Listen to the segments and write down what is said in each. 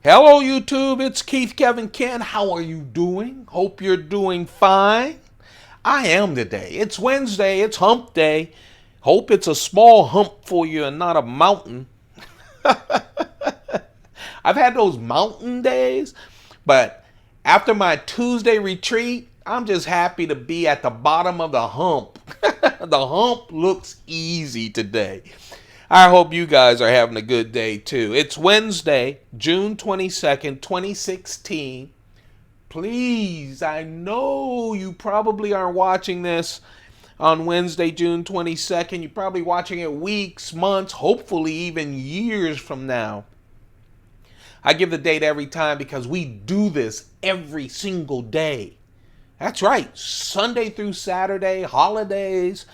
Hello, YouTube. It's Keith Kevin Ken. How are you doing? Hope you're doing fine. I am today. It's Wednesday. It's hump day. Hope it's a small hump for you and not a mountain. I've had those mountain days, but after my Tuesday retreat, I'm just happy to be at the bottom of the hump. The hump looks easy today. I hope you guys are having a good day too. It's Wednesday, June 22nd, 2016. Please, I know you probably are watching this on Wednesday, June 22nd. You're probably watching it weeks, months, hopefully even years from now. I give the date every time because we do this every single day. That's right, Sunday through Saturday, holidays.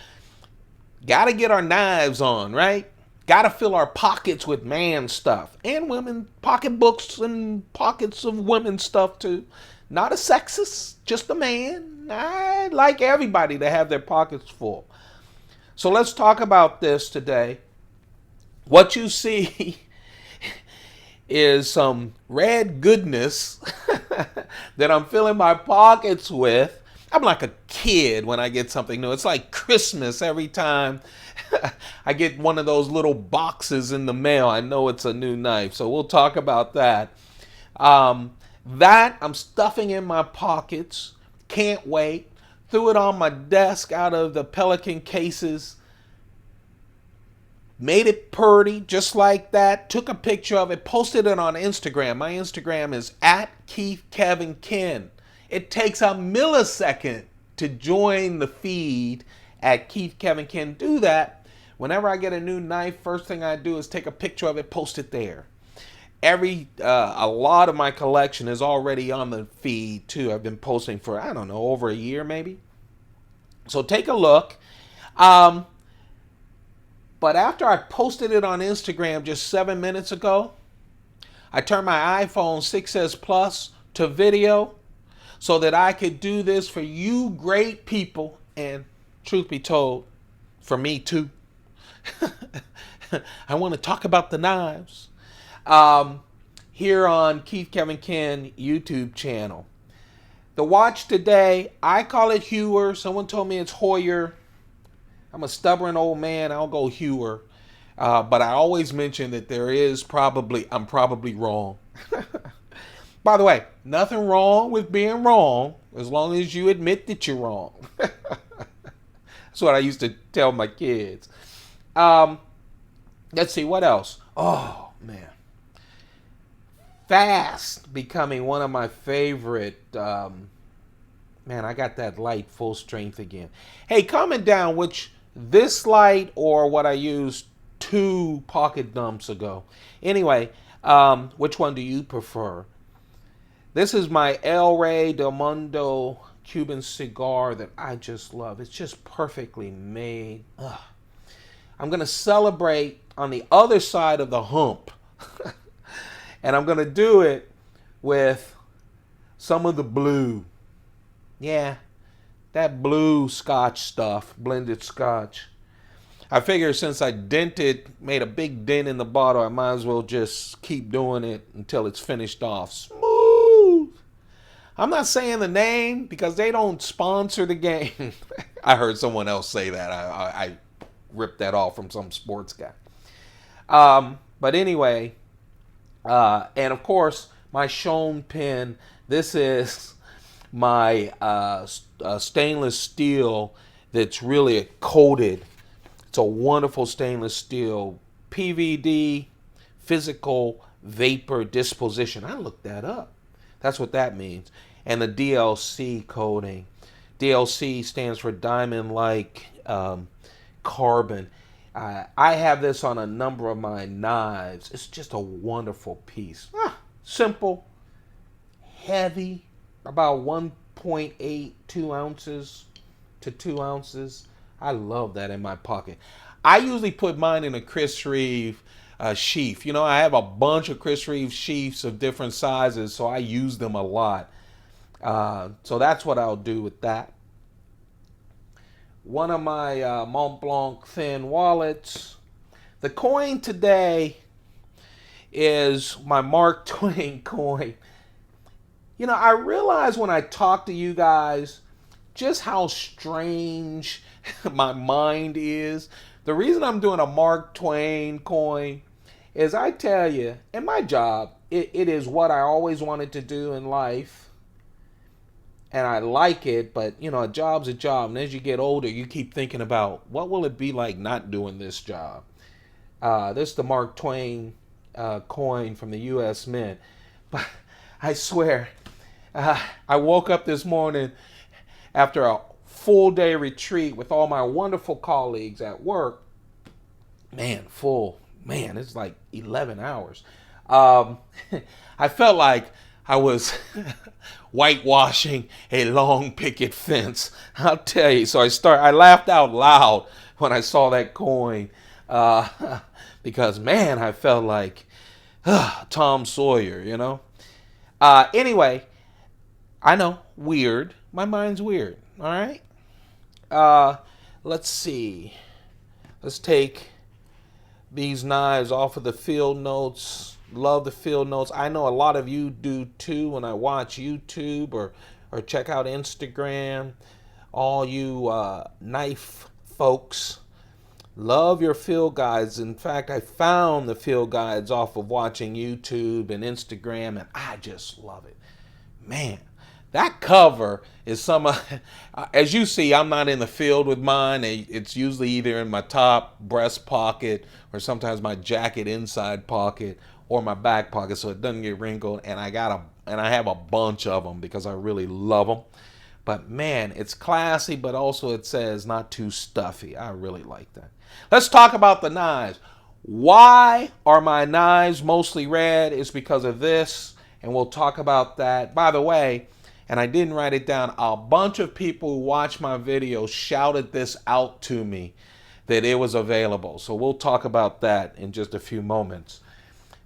Gotta get our knives on, right? Gotta fill our pockets with man stuff. And women, pocketbooks and pockets of women stuff too. Not a sexist, just a man. I'd like everybody to have their pockets full. So let's talk about this today. What you see is some red goodness that I'm filling my pockets with. I'm like a kid when I get something new. It's like Christmas every time I get one of those little boxes in the mail. I know it's a new knife. So we'll talk about that. That I'm stuffing in my pockets. Can't wait. Threw it on my desk out of the Pelican cases. Made it pretty, just like that. Took a picture of it, posted it on Instagram. My Instagram is @KeithKevinKen. It takes a millisecond to join the feed at Keith Kevin Ken. Do that. Whenever I get a new knife, first thing I do is take a picture of it, post it there. A lot of my collection is already on the feed too. I've been posting for, I don't know, over a year maybe. So take a look. But after I posted it on Instagram just 7 minutes ago, I turned my iPhone 6S Plus to video so that I could do this for you great people, and truth be told, for me too. I want to talk about the knives here on Keith Kevin Ken YouTube channel. The watch today, I call it Heuer. Someone told me it's Hoyer. I'm a stubborn old man. I'll go Heuer. But I always mention that I'm probably wrong. By the way, nothing wrong with being wrong as long as you admit that you're wrong. That's what I used to tell my kids. Let's see, what else? Oh, man. Fast becoming one of my favorite. Man, I got that light full strength again. Hey, comment down which this light or what I used 2 pocket dumps ago. Anyway, which one do you prefer? This is my El Rey del Mundo Cuban cigar that I just love. It's just perfectly made. Ugh. I'm going to celebrate on the other side of the hump. And I'm going to do it with some of the blue. Yeah, that blue scotch stuff, blended scotch. I figure since I made a big dent in the bottle, I might as well just keep doing it until it's finished off. Smooth. I'm not saying the name because they don't sponsor the game. I heard someone else say that. I ripped that off from some sports guy. But anyway, and of course, my Schoen pen. This is my stainless steel that's really coated. It's a wonderful stainless steel PVD, physical vapor disposition. I looked that up. That's what that means. And the DLC coating. DLC stands for diamond-like carbon. I have this on a number of my knives. It's just a wonderful piece. Simple, heavy, about 1.82 ounces to 2 ounces. I love that in my pocket. I usually put mine in a Chris Reeve sheath. You know, I have a bunch of Chris Reeve sheaths of different sizes, so I use them a lot. So that's what I'll do with that. One of my Mont Blanc thin wallets. The coin today is my Mark Twain coin. You know, I realize when I talk to you guys just how strange my mind is. The reason I'm doing a Mark Twain coin is, I tell you, in my job, it is what I always wanted to do in life. And I like it, but you know, a job's a job. And as you get older, you keep thinking about, what will it be like not doing this job? This is the Mark Twain coin from the U.S. Mint. But I swear, I woke up this morning after a full day retreat with all my wonderful colleagues at work. Man, it's like 11 hours. I felt like I was whitewashing a long picket fence. I'll tell you. So I laughed out loud when I saw that coin, because man, I felt like Tom Sawyer, you know. Anyway, I know, weird. My mind's weird. All right. Let's see. Let's take these knives off of the field notes. Love the field notes. I know a lot of you do too when I watch YouTube or check out Instagram. All you knife folks love your field guides. In fact, I found the field guides off of watching YouTube and Instagram, and I just love it. Man, that cover is some, as you see, I'm not in the field with mine. It's usually either in my top breast pocket or sometimes my jacket inside pocket or my back pocket, so it doesn't get wrinkled. And I have a bunch of them because I really love them. But man, it's classy, but also it says not too stuffy. I really like that. Let's talk about the knives. Why are my knives mostly red? It's because of this, and we'll talk about that. By the way, and I didn't write it down, a bunch of people who watched my video shouted this out to me that it was available. So we'll talk about that in just a few moments.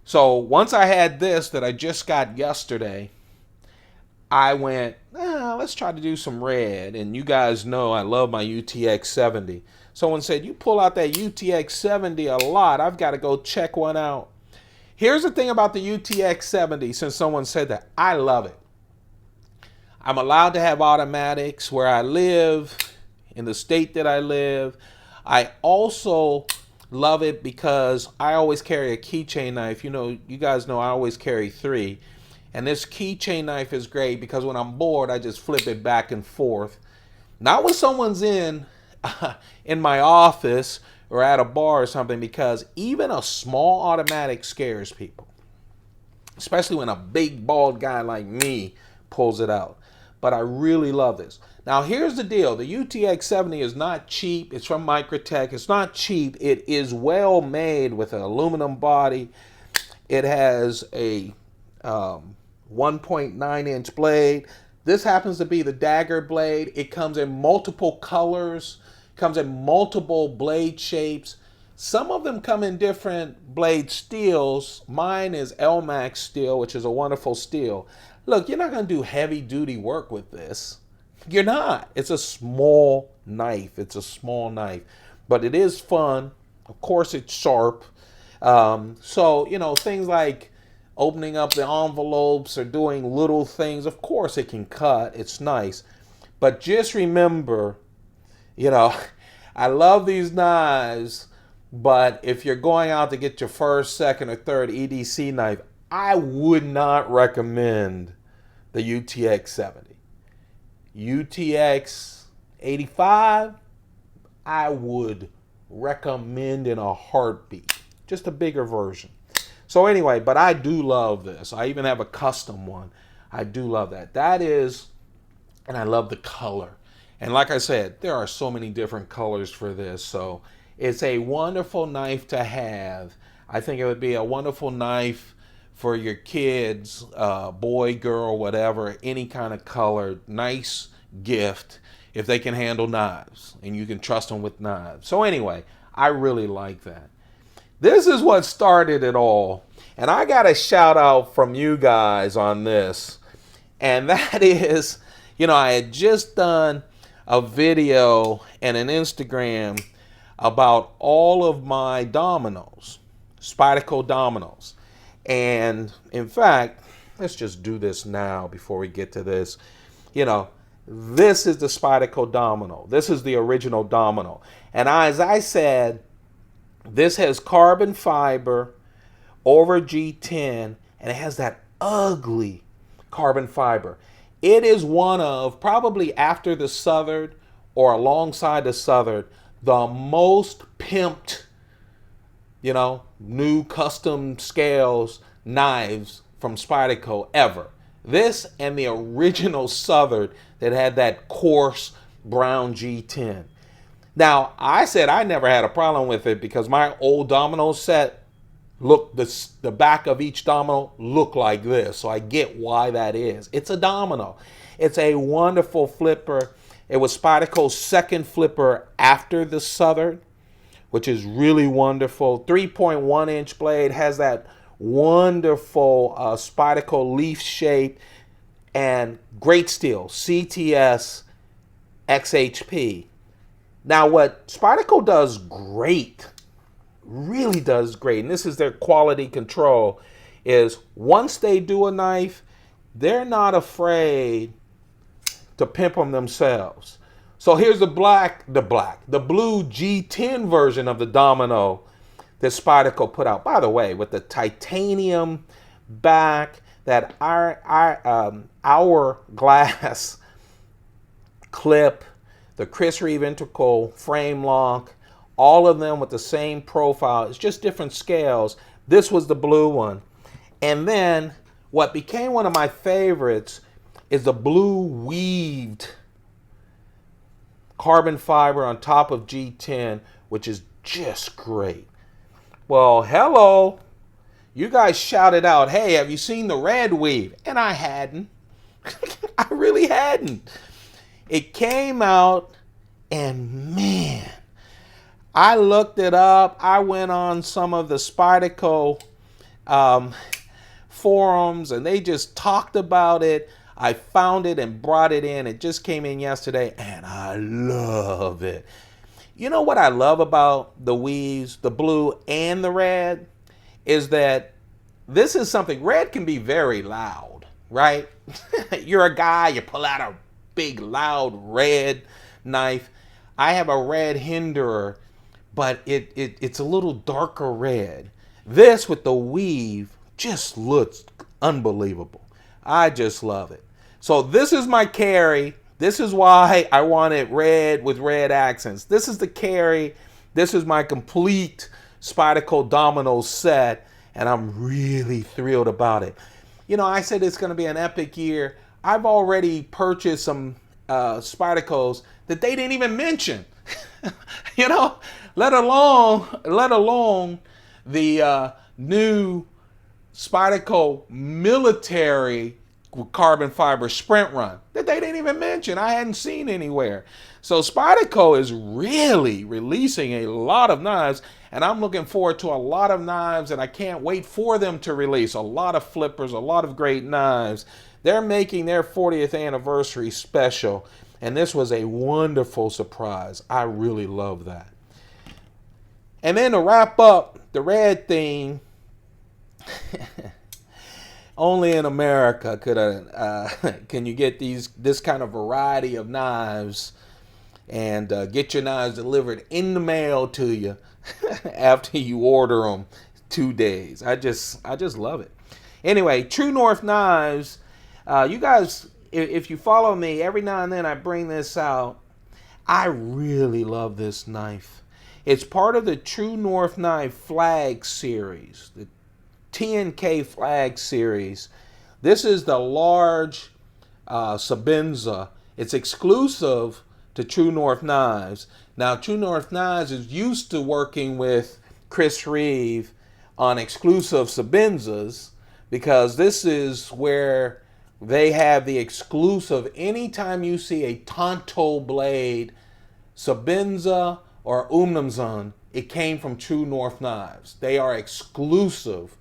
So once I had this that I just got yesterday, I went, let's try to do some red. And you guys know I love my UTX-70. Someone said, you pull out that UTX-70 a lot. I've got to go check one out. Here's the thing about the UTX-70, since someone said that. I love it. I'm allowed to have automatics where I live, in the state that I live. I also love it because I always carry a keychain knife. You know, you guys know I always carry 3. And this keychain knife is great because when I'm bored, I just flip it back and forth. Not when someone's in my office or at a bar or something, because even a small automatic scares people, especially when a big bald guy like me pulls it out. But I really love this. Now here's the deal. The UTX-70 is not cheap. It's from Microtech. It's not cheap. It is well made with an aluminum body. It has a 1.9 inch blade. This happens to be the dagger blade. It comes in multiple colors, comes in multiple blade shapes. Some of them come in different blade steels. Mine is Elmax steel, which is a wonderful steel. Look, you're not going to do heavy duty work with this. You're not. It's a small knife. It's a small knife, but it is fun. Of course, it's sharp. So, you know, things like opening up the envelopes or doing little things, of course it can cut. It's nice. But just remember, you know, I love these knives, but if you're going out to get your first, second, or third EDC knife, I would not recommend the UTX-70. UTX-85, I would recommend in a heartbeat. Just a bigger version. So anyway, but I do love this. I even have a custom one. I do love that. That is, and I love the color. And like I said, there are so many different colors for this. So it's a wonderful knife to have. I think it would be a wonderful knife for your kids, boy, girl, whatever, any kind of color. Nice gift if they can handle knives and you can trust them with knives. So anyway, I really like that. This is what started it all. And I got a shout out from you guys on this. And that is, you know, I had just done a video and an Instagram about all of my dominoes, Spyderco dominoes. And in fact, let's just do this now before we get to this. You know, this is the Spyderco Domino. This is the original Domino. And as I said, this has carbon fiber over G10, and it has that ugly carbon fiber. It is one of, probably after the Southern or alongside the Southern, the most pimped, new custom scales knives from Spyderco ever. This and the original Southern that had that coarse brown G10. Now, I said I never had a problem with it because my old Domino set, look, the back of each Domino looked like this. So I get why that is. It's a Domino. It's a wonderful flipper. It was Spyderco's second flipper after the Southern, which is really wonderful. 3.1 inch blade, has that wonderful Spyderco leaf shape, and great steel, CTS XHP. Now what Spyderco does great, really does great, and this is their quality control, is once they do a knife, they're not afraid to pimp them themselves. So here's the blue G10 version of the Domino that Spyderco put out. By the way, with the titanium back, that hourglass clip, the Chris Reeve integral frame lock, all of them with the same profile. It's just different scales. This was the blue one. And then what became one of my favorites is the blue weaved carbon fiber on top of G10, which is just great. Well, hello. You guys shouted out, hey, have you seen the red weave? And I hadn't. I really hadn't. It came out, and man, I looked it up. I went on some of the Spyderco forums, and they just talked about it. I found it and brought it in. It just came in yesterday, and I love it. You know what I love about the weaves, the blue and the red, is that this is something, red can be very loud, right? You're a guy, you pull out a big loud red knife. I have a red Hinderer, but it's a little darker red. This with the weave just looks unbelievable. I just love it. So this is my carry. This is why I want it red with red accents. This is the carry. This is my complete Spyderco Domino set, and I'm really thrilled about it. I said it's going to be an epic year. I've already purchased some Spydercos that they didn't even mention. Let alone the new Spyderco military carbon fiber sprint run that they didn't even mention. I hadn't seen anywhere. So Spyderco is really releasing a lot of knives, and I'm looking forward to a lot of knives, and I can't wait for them to release a lot of flippers, a lot of great knives. They're making their 40th anniversary special, and this was a wonderful surprise. I really love that. And then to wrap up the red theme, only in America can you get this kind of variety of knives and get your knives delivered in the mail to you after you order them 2 days. I just love it. Anyway, True North Knives. You guys, if you follow me, every now and then I bring this out. I really love this knife. It's part of the True North Knife flag series, the TNK flag series. This is the large Sebenza. It's exclusive to True North Knives. Now, True North Knives is used to working with Chris Reeve on exclusive Sebenzas because this is where they have the exclusive. Anytime you see a Tonto blade, Sebenza or Umnumzan, it came from True North Knives. They are exclusive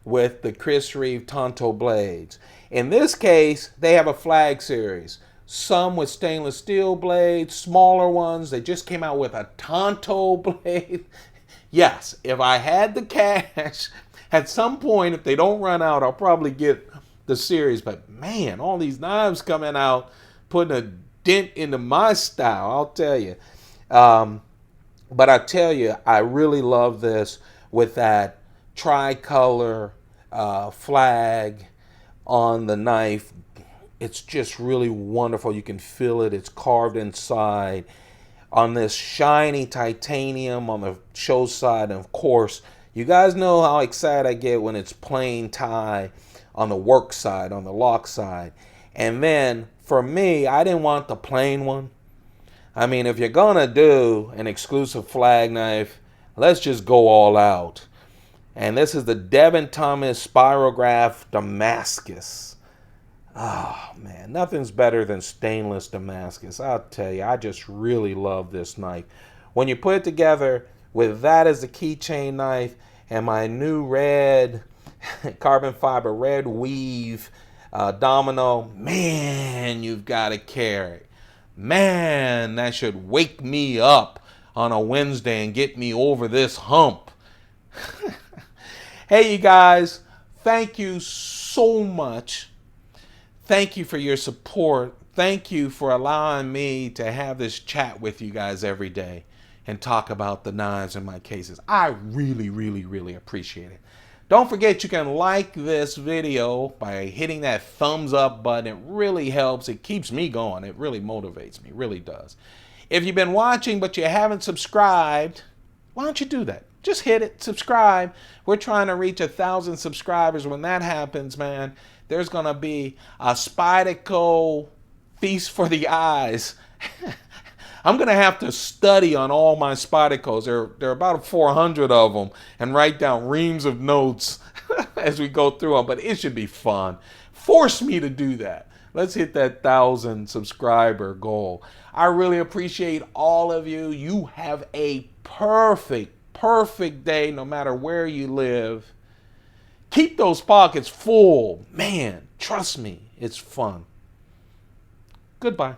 with the Chris Reeve Tonto blades. In this case, they have a flag series. Some with stainless steel blades, smaller ones. They just came out with a Tonto blade. Yes, if I had the cash At some point, if they don't run out, I'll probably get the series. But man, all these knives coming out, putting a dent into my style, I'll tell you. But I tell you, I really love this with that tricolor flag on the knife. It's just really wonderful. You can feel it. It's carved inside on this shiny titanium on the show side. And of course, you guys know how excited I get when it's plain tie on the work side, on the lock side. And then for me, I didn't want the plain one. I mean, if you're gonna do an exclusive flag knife, let's just go all out. And this is the Devin Thomas Spirograph Damascus. Oh man, nothing's better than stainless Damascus. I'll tell you, I just really love this knife. When you put it together with that as the keychain knife and my new red carbon fiber red weave Domino, man, you've got to carry. Man, that should wake me up on a Wednesday and get me over this hump. Hey, you guys, thank you so much. Thank you for your support. Thank you for allowing me to have this chat with you guys every day and talk about the knives in my cases. I really, really, really appreciate it. Don't forget you can like this video by hitting that thumbs up button. It really helps. It keeps me going. It really motivates me. It really does. If you've been watching but you haven't subscribed, why don't you do that? Just hit it, subscribe. We're trying to reach 1,000 subscribers. When that happens, man, there's going to be a Spyderco feast for the eyes. I'm going to have to study on all my Spydercos. There are about 400 of them and write down reams of notes as we go through them. But it should be fun. Force me to do that. Let's hit that 1,000 subscriber goal. I really appreciate all of you. You have a perfect day no matter where you live. Keep those pockets full. Man, trust me, it's fun. Goodbye.